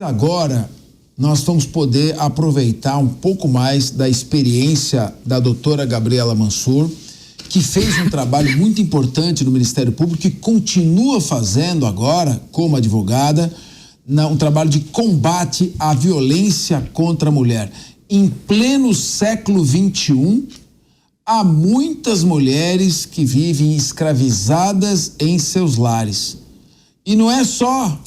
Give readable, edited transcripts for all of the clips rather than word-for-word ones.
Agora, nós vamos poder aproveitar um pouco mais da experiência da doutora Gabriela Mansur, que fez um trabalho muito importante no Ministério Público e continua fazendo agora, como advogada, um trabalho de combate à violência contra a mulher. Em pleno século XXI, há muitas mulheres que vivem escravizadas em seus lares. E não é só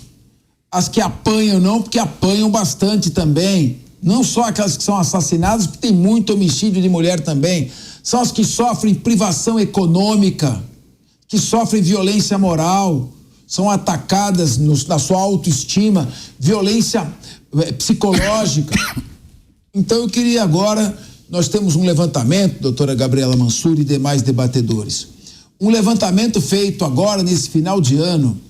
as que apanham, não, porque apanham bastante também. Não só aquelas que são assassinadas, porque tem muito homicídio de mulher também. São as que sofrem privação econômica, que sofrem violência moral, são atacadas na sua autoestima, violência psicológica. Então eu queria agora, nós temos um levantamento, doutora Gabriela Mansur e demais debatedores. Um levantamento feito agora, nesse final de ano,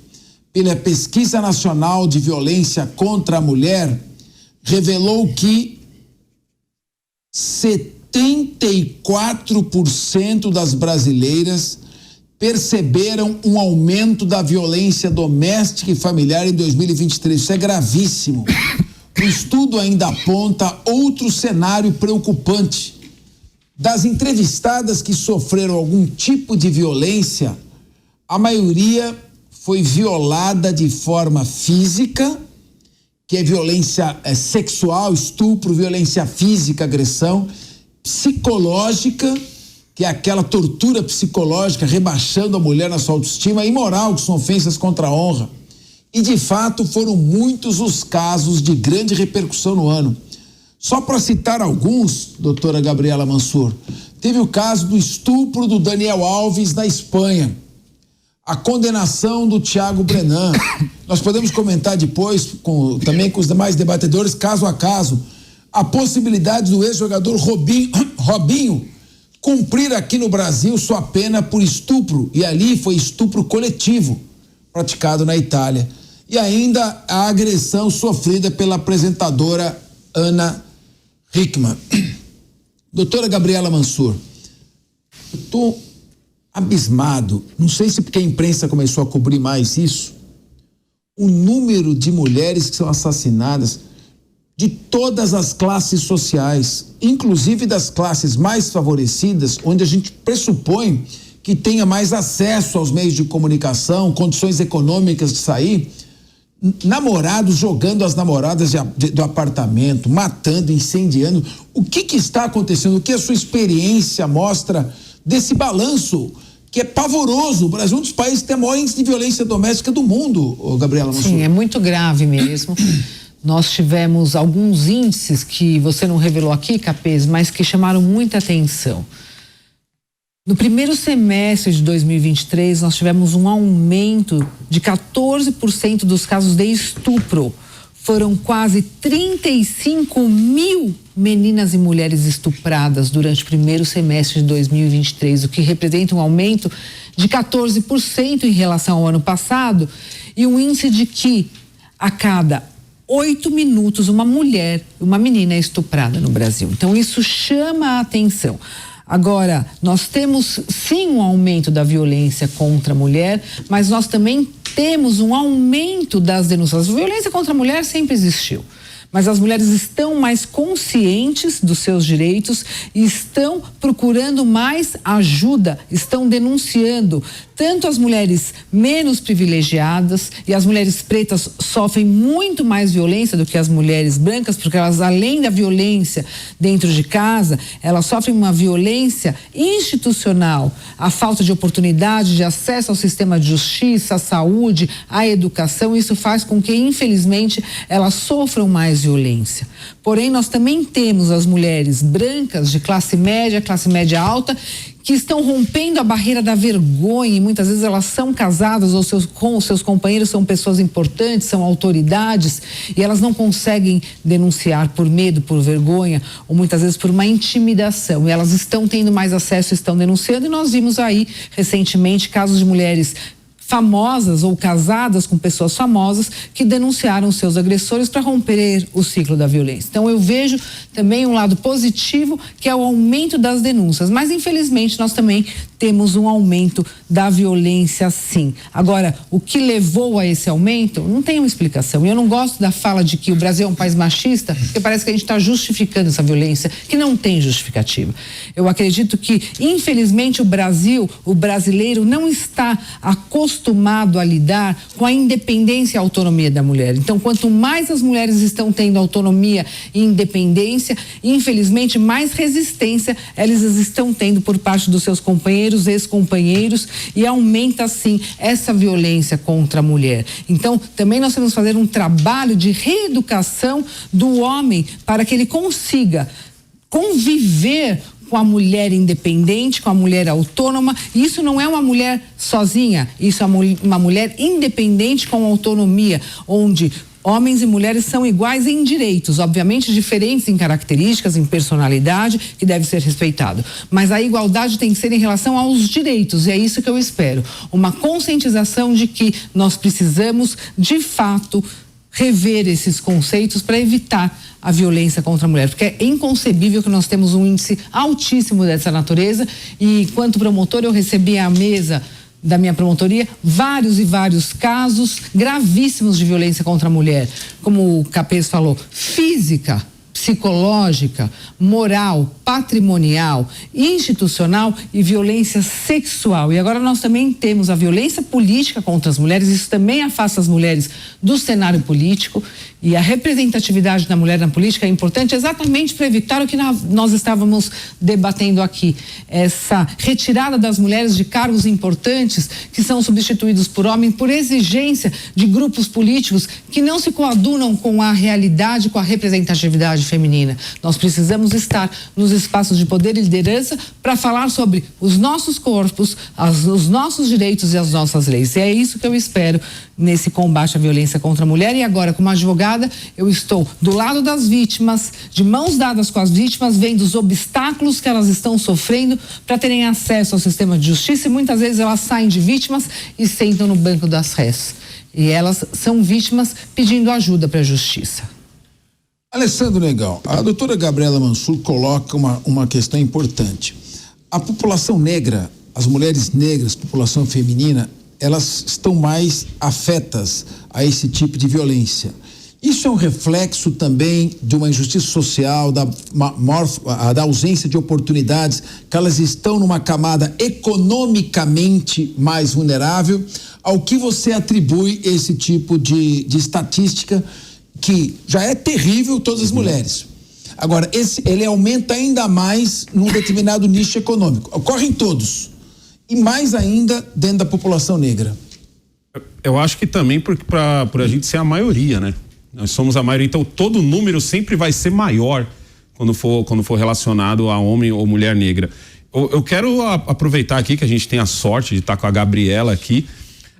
pela Pesquisa Nacional de Violência contra a Mulher, revelou que 74% das brasileiras perceberam um aumento da violência doméstica e familiar em 2023. Isso é gravíssimo. O estudo ainda aponta outro cenário preocupante. Das entrevistadas que sofreram algum tipo de violência, a maioria foi violada de forma física, que é violência sexual, estupro, violência física, agressão, psicológica, que é aquela tortura psicológica, rebaixando a mulher na sua autoestima, e moral, que são ofensas contra a honra. E, de fato, foram muitos os casos de grande repercussão no ano. Só para citar alguns, doutora Gabriela Mansur, teve o caso do estupro do Daniel Alves na Espanha, a condenação do Thiago Brenan. Nós podemos comentar depois, também com os demais debatedores, caso a caso, a possibilidade do ex-jogador Robinho cumprir aqui no Brasil sua pena por estupro, e ali foi estupro coletivo praticado na Itália. E ainda a agressão sofrida pela apresentadora Ana Hickman. Doutora Gabriela Mansur, eu estou abismado, não sei se porque a imprensa começou a cobrir mais isso, o número de mulheres que são assassinadas de todas as classes sociais, inclusive das classes mais favorecidas, onde a gente pressupõe que tenha mais acesso aos meios de comunicação, condições econômicas de sair, namorados jogando as namoradas do apartamento, matando, incendiando. O que está acontecendo? O que a sua experiência mostra desse balanço que é pavoroso? O Brasil é um dos países que tem a maior índice de violência doméstica do mundo, Gabriela Mansur. Sim, é muito grave mesmo. Nós tivemos alguns índices que você não revelou aqui, Capês, mas que chamaram muita atenção. No primeiro semestre de 2023, nós tivemos um aumento de 14% dos casos de estupro. Foram quase 35 mil meninas e mulheres estupradas durante o primeiro semestre de 2023, o que representa um aumento de 14% em relação ao ano passado, e um índice de que a cada 8 minutos uma menina é estuprada no Brasil. Então isso chama a atenção. Agora, nós temos sim um aumento da violência contra a mulher, mas nós também temos um aumento das denúncias. A violência contra a mulher sempre existiu, mas as mulheres estão mais conscientes dos seus direitos e estão procurando mais ajuda, estão denunciando. Tanto as mulheres menos privilegiadas, e as mulheres pretas sofrem muito mais violência do que as mulheres brancas, porque elas, além da violência dentro de casa, elas sofrem uma violência institucional, a falta de oportunidade, de acesso ao sistema de justiça, à saúde, à educação. Isso faz com que, infelizmente, elas sofram mais violência. Porém, nós também temos as mulheres brancas de classe média alta, que estão rompendo a barreira da vergonha, e muitas vezes elas são casadas ou com os seus companheiros são pessoas importantes, são autoridades, e elas não conseguem denunciar por medo, por vergonha, ou muitas vezes por uma intimidação, e elas estão tendo mais acesso, estão denunciando, e nós vimos aí recentemente casos de mulheres famosas ou casadas com pessoas famosas que denunciaram seus agressores para romper o ciclo da violência. Então eu vejo também um lado positivo, que é o aumento das denúncias, mas infelizmente nós também temos um aumento da violência, sim. Agora, o que levou a esse aumento não tem uma explicação. E eu não gosto da fala de que o Brasil é um país machista, porque parece que a gente está justificando essa violência, que não tem justificativa. Eu acredito que, infelizmente, o brasileiro não está acostumado a lidar com a independência e a autonomia da mulher. Então, quanto mais as mulheres estão tendo autonomia e independência, infelizmente, mais resistência elas estão tendo por parte dos seus companheiros, ex-companheiros, e aumenta, sim, essa violência contra a mulher. Então, também nós temos que fazer um trabalho de reeducação do homem para que ele consiga conviver com a mulher independente, com a mulher autônoma. Isso não é uma mulher sozinha, isso é uma mulher independente com autonomia, onde homens e mulheres são iguais em direitos, obviamente diferentes em características, em personalidade, que deve ser respeitado. Mas a igualdade tem que ser em relação aos direitos, e é isso que eu espero. Uma conscientização de que nós precisamos, de fato, rever esses conceitos para evitar a violência contra a mulher, porque é inconcebível que nós temos um índice altíssimo dessa natureza. E enquanto promotor eu recebi à mesa da minha promotoria vários e vários casos gravíssimos de violência contra a mulher, como o Capês falou, física, psicológica, moral, patrimonial, institucional e violência sexual. E agora nós também temos a violência política contra as mulheres. Isso também afasta as mulheres do cenário político, e a representatividade da mulher na política é importante exatamente para evitar o que nós estávamos debatendo aqui, essa retirada das mulheres de cargos importantes que são substituídos por homens por exigência de grupos políticos que não se coadunam com a realidade, com a representatividade feminina. Nós precisamos estar nos espaços de poder e liderança para falar sobre os nossos corpos, os nossos direitos e as nossas leis. E é isso que eu espero nesse combate à violência contra a mulher. E agora, como advogada, eu estou do lado das vítimas, de mãos dadas com as vítimas, vendo os obstáculos que elas estão sofrendo para terem acesso ao sistema de justiça, e muitas vezes elas saem de vítimas e sentam no banco das rés. E elas são vítimas pedindo ajuda para a justiça. Alessandro Negão, a doutora Gabriela Mansur coloca uma questão importante. A população negra, as mulheres negras, população feminina, elas estão mais afetas a esse tipo de violência. Isso é um reflexo também de uma injustiça social, da ausência de oportunidades, que elas estão numa camada economicamente mais vulnerável. Ao que você atribui esse tipo de estatística, que já é terrível todas as mulheres? Agora, ele aumenta ainda mais num determinado nicho econômico. Ocorre em todos, e mais ainda dentro da população negra. Eu acho que também por a gente ser a maioria, né? Nós somos a maioria, então todo número sempre vai ser maior quando for relacionado a homem ou mulher negra. Eu quero aproveitar aqui que a gente tem a sorte de estar com a Gabriela aqui,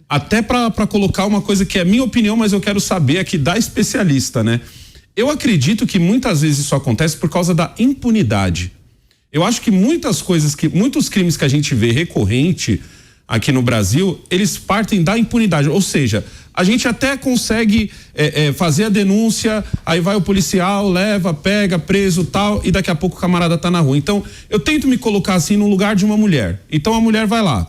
até para colocar uma coisa que é minha opinião, mas eu quero saber aqui da especialista, né? Eu acredito que muitas vezes isso acontece por causa da impunidade. Eu acho que muitos crimes que a gente vê recorrente aqui no Brasil, eles partem da impunidade, ou seja, a gente até consegue fazer a denúncia, aí vai o policial, leva, pega, preso, tal, e daqui a pouco o camarada tá na rua. Então, eu tento me colocar assim no lugar de uma mulher. Então a mulher vai lá,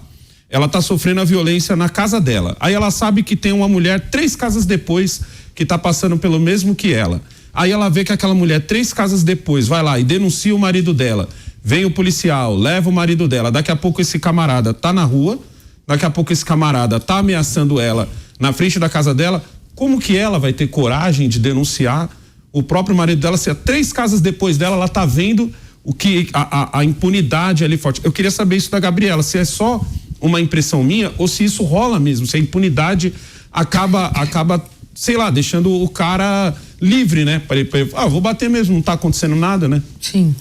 ela tá sofrendo a violência na casa dela. Aí ela sabe que tem uma mulher 3 casas depois que tá passando pelo mesmo que ela. Aí ela vê que aquela mulher 3 casas depois vai lá e denuncia o marido dela. Vem o policial, leva o marido dela. Daqui a pouco esse camarada tá na rua, daqui a pouco esse camarada tá ameaçando ela na frente da casa dela. Como que ela vai ter coragem de denunciar o próprio marido dela se 3 casas depois dela ela tá vendo o que a impunidade ali forte? Eu queria saber isso da Gabriela, se é só uma impressão minha ou se isso rola mesmo, se a impunidade acaba sei lá, deixando o cara livre, né? Para ele, vou bater mesmo, não tá acontecendo nada, né? Sim.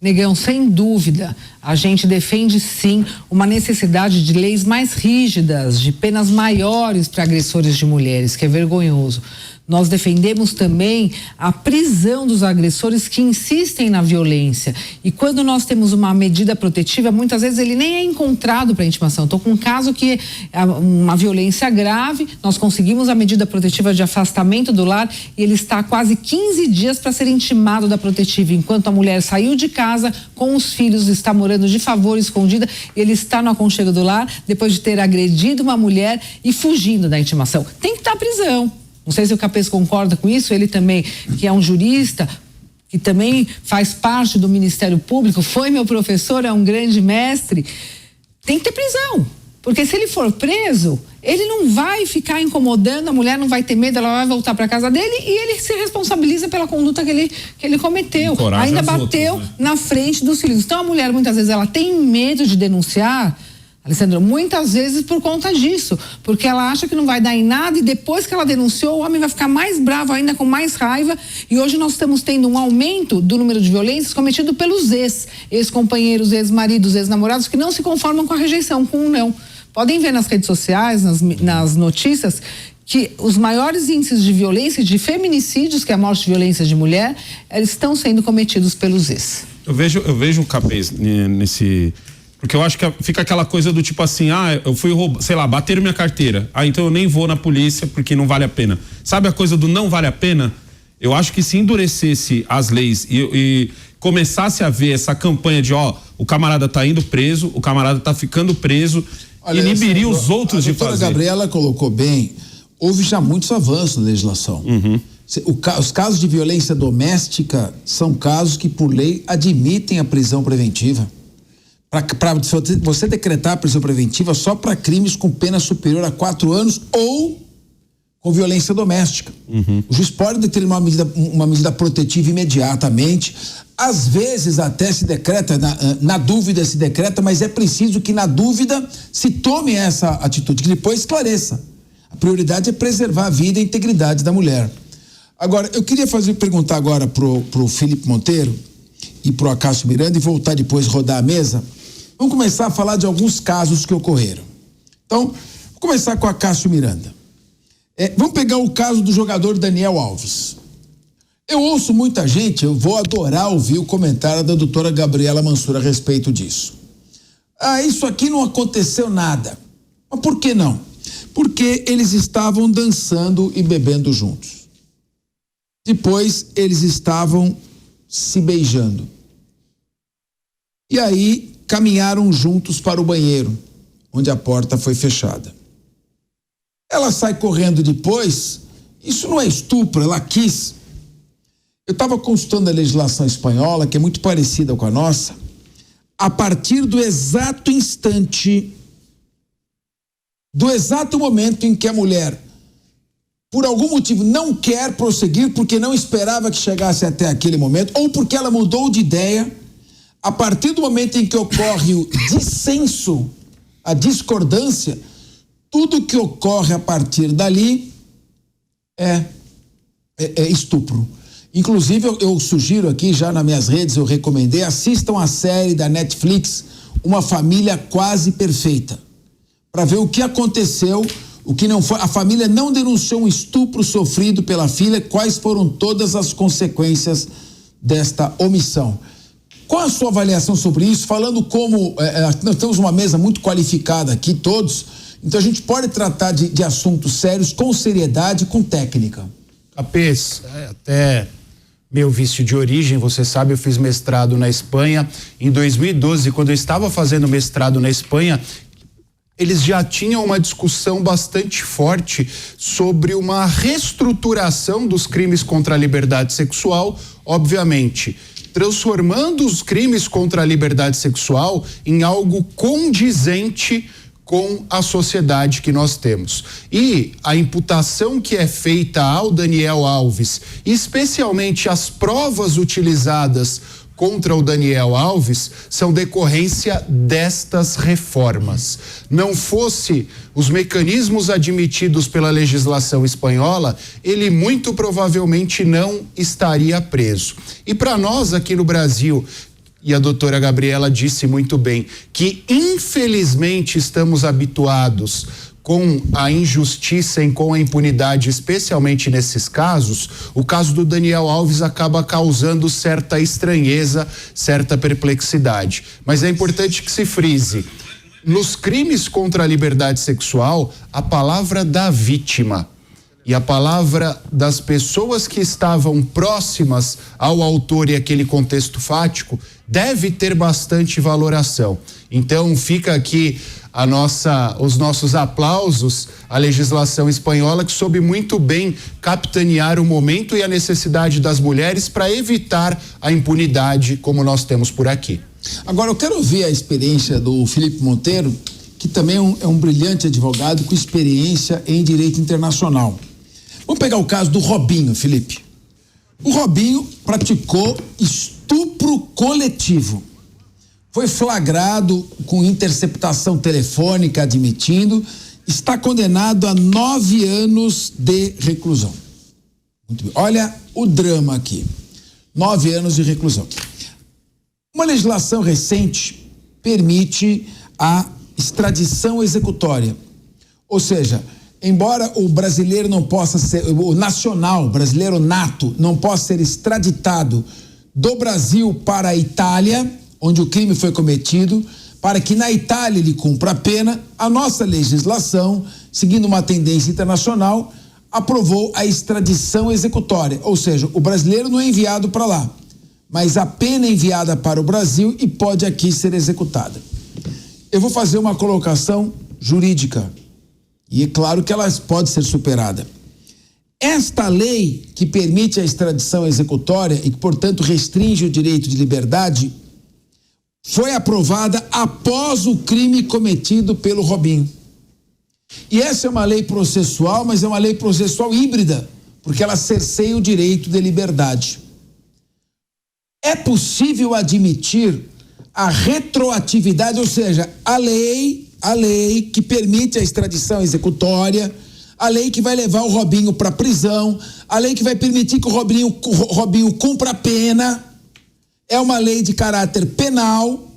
Negão, sem dúvida, a gente defende sim uma necessidade de leis mais rígidas, de penas maiores para agressores de mulheres, que é vergonhoso. Nós defendemos também a prisão dos agressores que insistem na violência. E quando nós temos uma medida protetiva, muitas vezes ele nem é encontrado para intimação. Estou com um caso que é uma violência grave, nós conseguimos a medida protetiva de afastamento do lar e ele está há quase 15 dias para ser intimado da protetiva, enquanto a mulher saiu de casa com os filhos, está morando de favor, escondida, ele está no aconchego do lar depois de ter agredido uma mulher e fugindo da intimação. Tem que estar à prisão. Não sei se o Capês concorda com isso, ele também, que é um jurista, que também faz parte do Ministério Público, foi meu professor, é um grande mestre, tem que ter prisão. Porque se ele for preso, ele não vai ficar incomodando, a mulher não vai ter medo, ela vai voltar para casa dele e ele se responsabiliza pela conduta que ele cometeu. Encoraja ainda bateu outros, né? Na frente dos filhos. Então a mulher muitas vezes ela tem medo de denunciar, Alessandro, muitas vezes por conta disso, porque ela acha que não vai dar em nada e depois que ela denunciou, o homem vai ficar mais bravo ainda, com mais raiva, e hoje nós estamos tendo um aumento do número de violências cometido pelos ex-companheiros, ex-maridos, ex-namorados que não se conformam com a rejeição, com o não. Podem ver nas redes sociais, nas notícias, que os maiores índices de violência, de feminicídios, que é a morte de violência de mulher, eles estão sendo cometidos pelos ex. Eu vejo o Capês nesse... Porque eu acho que fica aquela coisa do tipo assim, eu fui roubar, sei lá, bateram minha carteira, então eu nem vou na polícia porque não vale a pena. Sabe a coisa do não vale a pena? Eu acho que se endurecesse as leis e começasse a ver essa campanha de, o camarada tá indo preso, o camarada tá ficando preso, olha, inibiria os outros de fazer. A doutora Gabriela colocou bem, houve já muitos avanços na legislação. Uhum. Os casos de violência doméstica são casos que, por lei, admitem a prisão preventiva. Para você decretar a prisão preventiva só para crimes com pena superior a 4 anos ou com violência doméstica. Uhum. O juiz pode determinar uma medida protetiva imediatamente. Às vezes até se decreta, na dúvida se decreta, mas é preciso que na dúvida se tome essa atitude, que depois esclareça. A prioridade é preservar a vida e a integridade da mulher. Agora, eu queria perguntar agora pro Felipe Monteiro e pro Acácio Miranda e voltar depois rodar a mesa. Vamos começar a falar de alguns casos que ocorreram. Então, vou começar com a Acácio Miranda. Vamos pegar o caso do jogador Daniel Alves. Eu ouço muita gente, eu vou adorar ouvir o comentário da doutora Gabriela Mansur a respeito disso. Isso aqui não aconteceu nada. Mas por que não? Porque eles estavam dançando e bebendo juntos. Depois, eles estavam se beijando. E aí, caminharam juntos para o banheiro, onde a porta foi fechada. Ela sai correndo depois, isso não é estupro, ela quis. Eu estava consultando a legislação espanhola, que é muito parecida com a nossa. A partir do exato instante, do exato momento em que a mulher, por algum motivo, não quer prosseguir, porque não esperava que chegasse até aquele momento, ou porque ela mudou de ideia, a partir do momento em que ocorre o dissenso, a discordância, tudo que ocorre a partir dali é estupro. Inclusive, eu sugiro aqui, já nas minhas redes, eu recomendei, assistam a série da Netflix, Uma Família Quase Perfeita, para ver o que aconteceu, o que não foi. A família não denunciou um estupro sofrido pela filha, quais foram todas as consequências desta omissão. Qual a sua avaliação sobre isso? Falando como nós temos uma mesa muito qualificada aqui, todos, então a gente pode tratar de assuntos sérios com seriedade, com técnica. Capês, até meu vício de origem, você sabe, eu fiz mestrado na Espanha. Em 2012, quando eu estava fazendo mestrado na Espanha, eles já tinham uma discussão bastante forte sobre uma reestruturação dos crimes contra a liberdade sexual, obviamente transformando os crimes contra a liberdade sexual em algo condizente com a sociedade que nós temos. E a imputação que é feita ao Daniel Alves, especialmente as provas utilizadas contra o Daniel Alves, são decorrência destas reformas. Não fosse os mecanismos admitidos pela legislação espanhola, ele muito provavelmente não estaria preso. E para nós aqui no Brasil, e a doutora Gabriela disse muito bem, que infelizmente estamos habituados com a injustiça e com a impunidade, especialmente nesses casos, o caso do Daniel Alves acaba causando certa estranheza, certa perplexidade. Mas é importante que se frise: nos crimes contra a liberdade sexual, a palavra da vítima e a palavra das pessoas que estavam próximas ao autor e aquele contexto fático deve ter bastante valoração. Então fica aqui os nossos aplausos à legislação espanhola, que soube muito bem capitanear o momento e a necessidade das mulheres para evitar a impunidade como nós temos por aqui. Agora eu quero ouvir a experiência do Felipe Monteiro, que também é um brilhante advogado com experiência em direito internacional. Vamos pegar o caso do Robinho, Felipe. O Robinho praticou estupro coletivo. Foi flagrado com interceptação telefônica, admitindo, está condenado a 9 anos de reclusão. Muito bem. Olha o drama aqui. 9 anos de reclusão. Uma legislação recente permite a extradição executória. Ou seja, embora o brasileiro não possa ser, o nacional, brasileiro nato, não possa ser extraditado do Brasil para a Itália, onde o crime foi cometido, para que na Itália ele cumpra a pena, a nossa legislação, seguindo uma tendência internacional, aprovou a extradição executória. Ou seja, o brasileiro não é enviado para lá, mas a pena é enviada para o Brasil e pode aqui ser executada. Eu vou fazer uma colocação jurídica, e é claro que ela pode ser superada. Esta lei que permite a extradição executória e que, portanto, restringe o direito de liberdade, foi aprovada após o crime cometido pelo Robinho. E essa é uma lei processual, mas é uma lei processual híbrida, porque ela cerceia o direito de liberdade. É possível admitir a retroatividade, ou seja, a lei que permite a extradição executória, a lei que vai levar o Robinho para a prisão, a lei que vai permitir que o Robinho cumpra a pena, é uma lei de caráter penal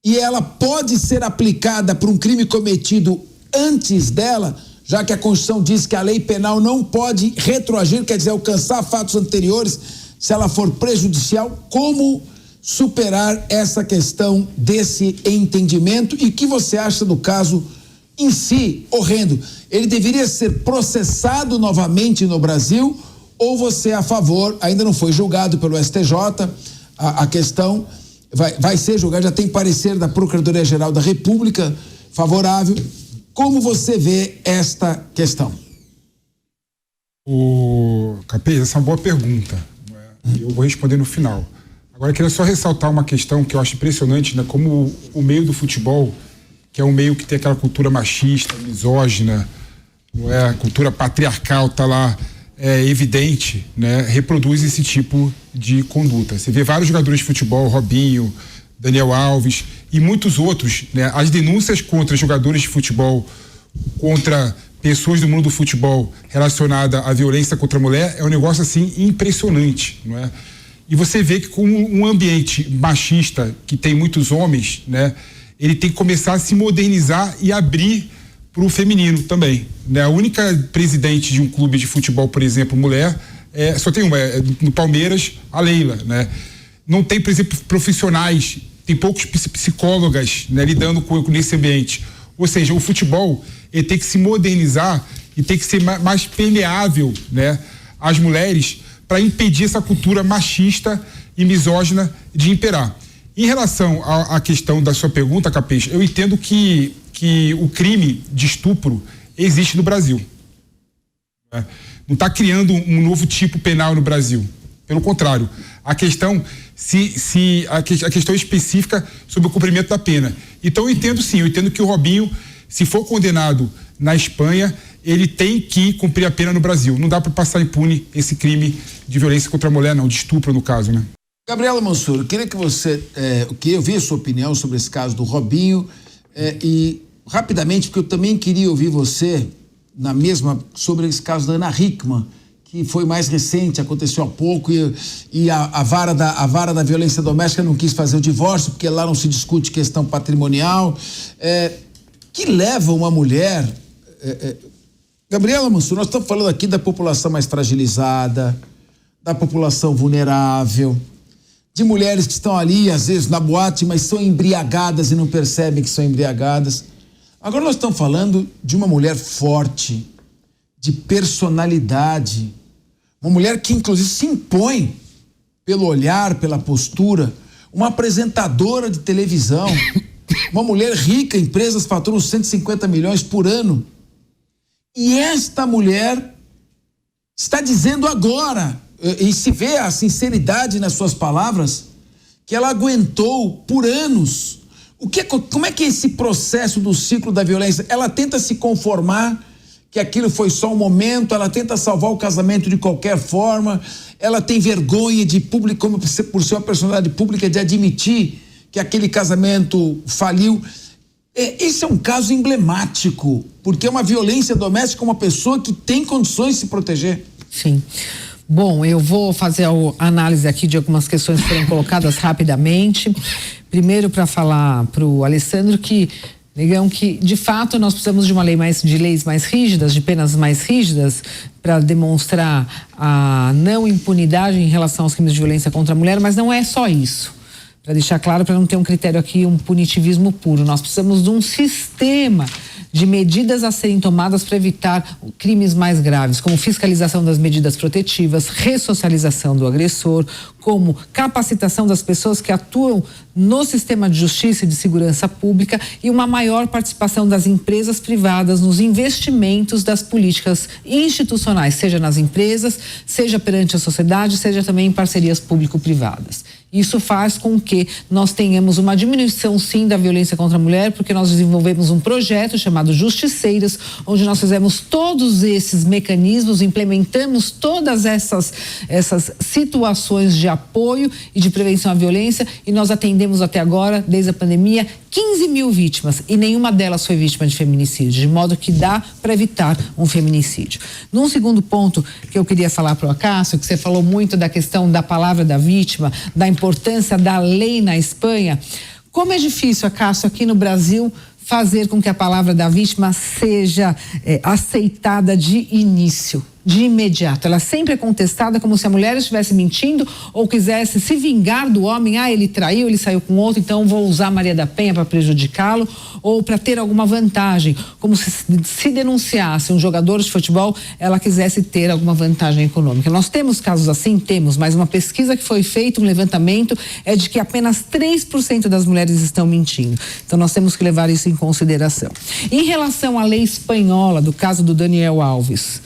e ela pode ser aplicada por um crime cometido antes dela, já que a Constituição diz que a lei penal não pode retroagir, quer dizer, alcançar fatos anteriores, se ela for prejudicial. Como superar essa questão desse entendimento e o que você acha do caso em si, horrendo? Ele deveria ser processado novamente no Brasil ou você é a favor? Ainda não foi julgado pelo STJ, a questão vai ser julgada, já tem parecer da Procuradoria-Geral da República favorável. Como você vê esta questão? Capês, essa é uma boa pergunta. Eu vou responder no final. Agora, eu queria só ressaltar uma questão que eu acho impressionante, né? Como o meio do futebol, que é um meio que tem aquela cultura machista, misógina, não é? A cultura patriarcal tá lá evidente, né? Reproduz esse tipo de conduta. Você vê vários jogadores de futebol, Robinho, Daniel Alves e muitos outros, né? As denúncias contra jogadores de futebol, contra pessoas do mundo do futebol relacionada à violência contra a mulher é um negócio assim impressionante, não é? E você vê que com um ambiente machista que tem muitos homens, né? Ele tem que começar a se modernizar e abrir para o feminino também, né? A única presidente de um clube de futebol, por exemplo, mulher, só tem uma, no Palmeiras, a Leila, né? Não tem, por exemplo, profissionais, tem poucos psicólogas, né, lidando nesse ambiente. Ou seja, o futebol ele tem que se modernizar e tem que ser mais permeável, né, às mulheres, para impedir essa cultura machista e misógina de imperar. Em relação à questão da sua pergunta, Capês, eu entendo que o crime de estupro existe no Brasil. Né? Não está criando um novo tipo penal no Brasil. Pelo contrário, a questão a questão específica sobre o cumprimento da pena. Então eu entendo que o Robinho, se for condenado na Espanha, ele tem que cumprir a pena no Brasil. Não dá para passar impune esse crime de violência contra a mulher, não, de estupro no caso, né? Gabriela Mansur, eu queria que você, que eu vi a sua opinião sobre esse caso do Robinho e rapidamente, porque eu também queria ouvir você sobre esse caso da Ana Hickman, que foi mais recente, aconteceu há pouco e a vara da violência doméstica não quis fazer o divórcio porque lá não se discute questão patrimonial, que leva uma mulher Gabriela Mansur, nós estamos falando aqui da população mais fragilizada, da população vulnerável, de mulheres que estão ali, às vezes, na boate, mas são embriagadas e não percebem que são embriagadas. Agora nós estamos falando de uma mulher forte, de personalidade, uma mulher que inclusive se impõe pelo olhar, pela postura, uma apresentadora de televisão, uma mulher rica, empresas faturam 150 milhões por ano. E esta mulher está dizendo agora, e se vê a sinceridade nas suas palavras, que ela aguentou por anos. Como é que é esse processo do ciclo da violência? Ela tenta se conformar que aquilo foi só um momento, ela tenta salvar o casamento de qualquer forma, ela tem vergonha de público, como por ser uma personalidade pública, de admitir que aquele casamento faliu. Esse é um caso emblemático, porque é uma violência doméstica, uma pessoa que tem condições de se proteger. Sim. Bom, eu vou fazer a análise aqui de algumas questões que foram colocadas rapidamente. Primeiro, para falar para o Alessandro que, de fato, nós precisamos de de leis mais rígidas, de penas mais rígidas, para demonstrar a não impunidade em relação aos crimes de violência contra a mulher, mas não é só isso. Para deixar claro, para não ter um critério aqui, um punitivismo puro. Nós precisamos de um sistema de medidas a serem tomadas para evitar crimes mais graves, como fiscalização das medidas protetivas, ressocialização do agressor, como capacitação das pessoas que atuam no sistema de justiça e de segurança pública e uma maior participação das empresas privadas nos investimentos das políticas institucionais, seja nas empresas, seja perante a sociedade, seja também em parcerias público-privadas. Isso faz com que nós tenhamos uma diminuição, sim, da violência contra a mulher, porque nós desenvolvemos um projeto chamado Justiceiras, onde nós fizemos todos esses mecanismos, implementamos todas essas situações de apoio e de prevenção à violência, e nós atendemos até agora, desde a pandemia, 15 mil vítimas, e nenhuma delas foi vítima de feminicídio, de modo que dá para evitar um feminicídio. Num segundo ponto que eu queria falar para o Acácio, que você falou muito da questão da palavra da vítima, da importância da lei na Espanha. Como é difícil, Acácio, aqui no Brasil, fazer com que a palavra da vítima seja aceitada de início, de imediato. Ela sempre é contestada como se a mulher estivesse mentindo ou quisesse se vingar do homem. Ele traiu, ele saiu com outro, então vou usar Maria da Penha para prejudicá-lo ou para ter alguma vantagem. Como se denunciasse um jogador de futebol, ela quisesse ter alguma vantagem econômica. Nós temos casos assim? Temos, mas uma pesquisa que foi feita, um levantamento, é de que apenas 3% das mulheres estão mentindo. Então nós temos que levar isso em consideração. Em relação à lei espanhola, do caso do Daniel Alves,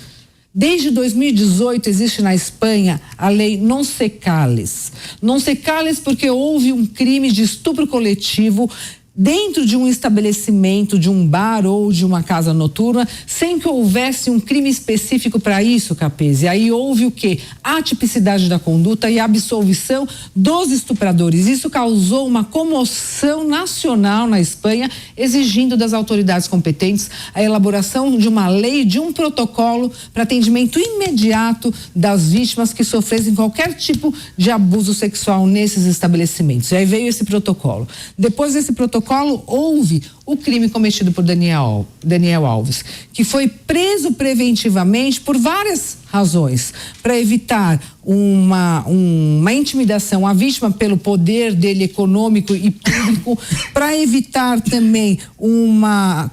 desde 2018 existe na Espanha a lei Non se cales. Non se cales porque houve um crime de estupro coletivo dentro de um estabelecimento, de um bar ou de uma casa noturna, sem que houvesse um crime específico para isso, Capese. E aí houve o quê? A tipicidade da conduta e a absolvição dos estupradores. Isso causou uma comoção nacional na Espanha, exigindo das autoridades competentes a elaboração de uma lei, de um protocolo para atendimento imediato das vítimas que sofressem qualquer tipo de abuso sexual nesses estabelecimentos. E aí veio esse protocolo. Depois desse protocolo, houve o crime cometido por Daniel Alves, que foi preso preventivamente por várias razões, para evitar uma intimidação à vítima pelo poder dele econômico e público, para evitar também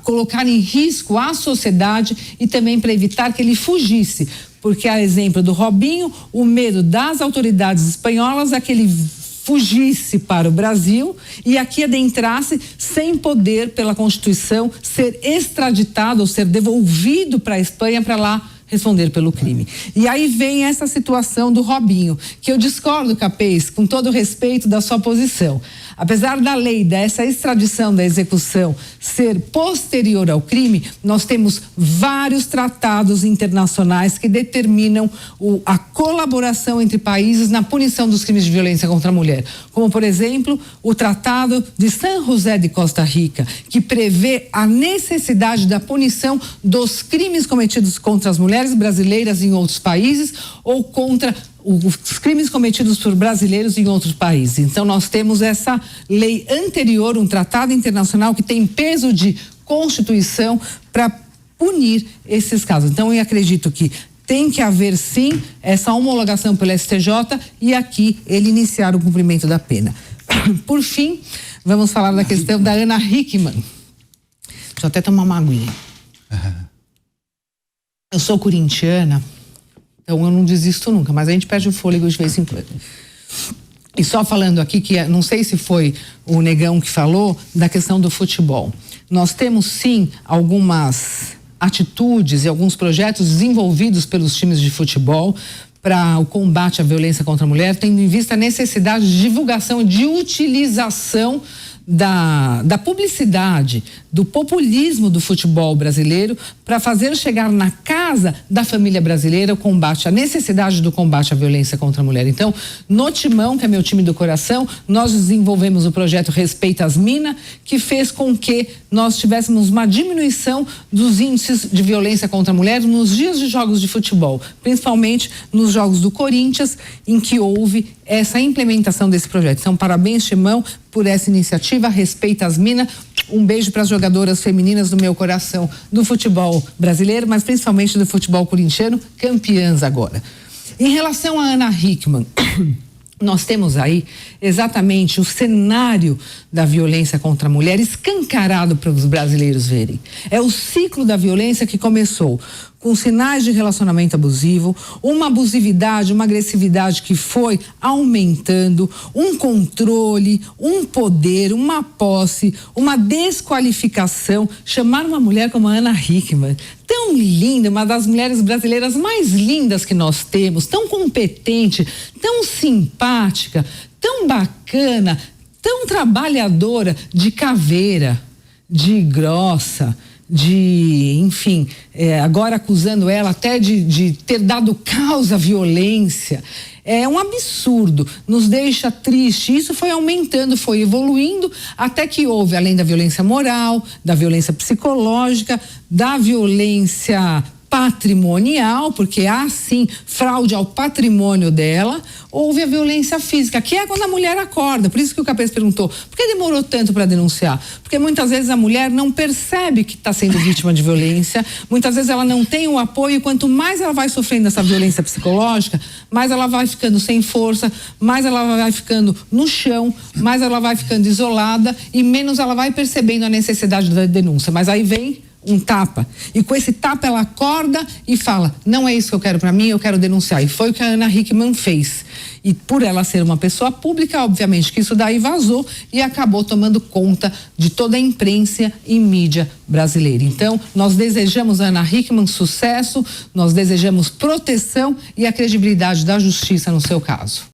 colocar em risco a sociedade e também para evitar que ele fugisse. Porque, a exemplo do Robinho, o medo das autoridades espanholas é que ele fugisse para o Brasil e aqui adentrasse sem poder, pela Constituição, ser extraditado ou ser devolvido para a Espanha para lá responder pelo crime. E aí vem essa situação do Robinho, que eu discordo, Capês, com todo o respeito da sua posição. Apesar da lei dessa extradição da execução ser posterior ao crime, nós temos vários tratados internacionais que determinam a colaboração entre países na punição dos crimes de violência contra a mulher. Como, por exemplo, o Tratado de San José de Costa Rica, que prevê a necessidade da punição dos crimes cometidos contra as mulheres brasileiras em outros países ou contra os crimes cometidos por brasileiros em outros países. Então nós temos essa lei anterior, um tratado internacional que tem peso de Constituição para punir esses casos. Então, eu acredito que tem que haver, sim, essa homologação pelo STJ e aqui ele iniciar o cumprimento da pena. Por fim, vamos falar da questão da Ana Hickman. Deixa eu até tomar uma aguinha. Eu sou corintiana, então eu não desisto nunca, mas a gente perde o fôlego de vez em quando. E só falando aqui que não sei se foi o Negão que falou da questão do futebol. Nós temos sim algumas atitudes e alguns projetos desenvolvidos pelos times de futebol para o combate à violência contra a mulher, tendo em vista a necessidade de divulgação e de utilização da publicidade, do populismo do futebol brasileiro para fazer chegar na casa da família brasileira o combate, a necessidade do combate à violência contra a mulher. Então, no Timão, que é meu time do coração, nós desenvolvemos o projeto Respeita as Minas, que fez com que nós tivéssemos uma diminuição dos índices de violência contra a mulher nos dias de jogos de futebol, principalmente nos jogos do Corinthians, em que houve essa implementação desse projeto. Então, parabéns, Timão, por essa iniciativa. Respeita as Minas. Um beijo para as jogadoras femininas do meu coração do futebol brasileiro, mas principalmente do futebol corintiano, campeãs agora. Em relação a Ana Hickman, nós temos aí exatamente o cenário da violência contra a mulher escancarado para os brasileiros verem. É o ciclo da violência que começou com sinais de relacionamento abusivo, uma abusividade, uma agressividade que foi aumentando, um controle, um poder, uma posse, uma desqualificação. Chamar uma mulher como a Ana Hickman, tão linda, uma das mulheres brasileiras mais lindas que nós temos, tão competente, tão simpática, tão bacana, tão trabalhadora, de caveira, de grossa, enfim, agora acusando ela até de ter dado causa à violência. É um absurdo, nos deixa triste. Isso foi aumentando, foi evoluindo, até que houve, além da violência moral, da violência psicológica, da violência patrimonial, porque há sim fraude ao patrimônio dela, houve a violência física, que é quando a mulher acorda. Por isso que o Capês perguntou, por que demorou tanto para denunciar? Porque muitas vezes a mulher não percebe que está sendo vítima de violência, muitas vezes ela não tem o apoio, e quanto mais ela vai sofrendo essa violência psicológica, mais ela vai ficando sem força, mais ela vai ficando no chão, mais ela vai ficando isolada e menos ela vai percebendo a necessidade da denúncia. Mas aí vem um tapa, e com esse tapa ela acorda e fala, não é isso que eu quero para mim, eu quero denunciar. E foi o que a Ana Hickman fez, e por ela ser uma pessoa pública, obviamente que isso daí vazou e acabou tomando conta de toda a imprensa e mídia brasileira. Então, nós desejamos a Ana Hickman sucesso, nós desejamos proteção e a credibilidade da justiça no seu caso.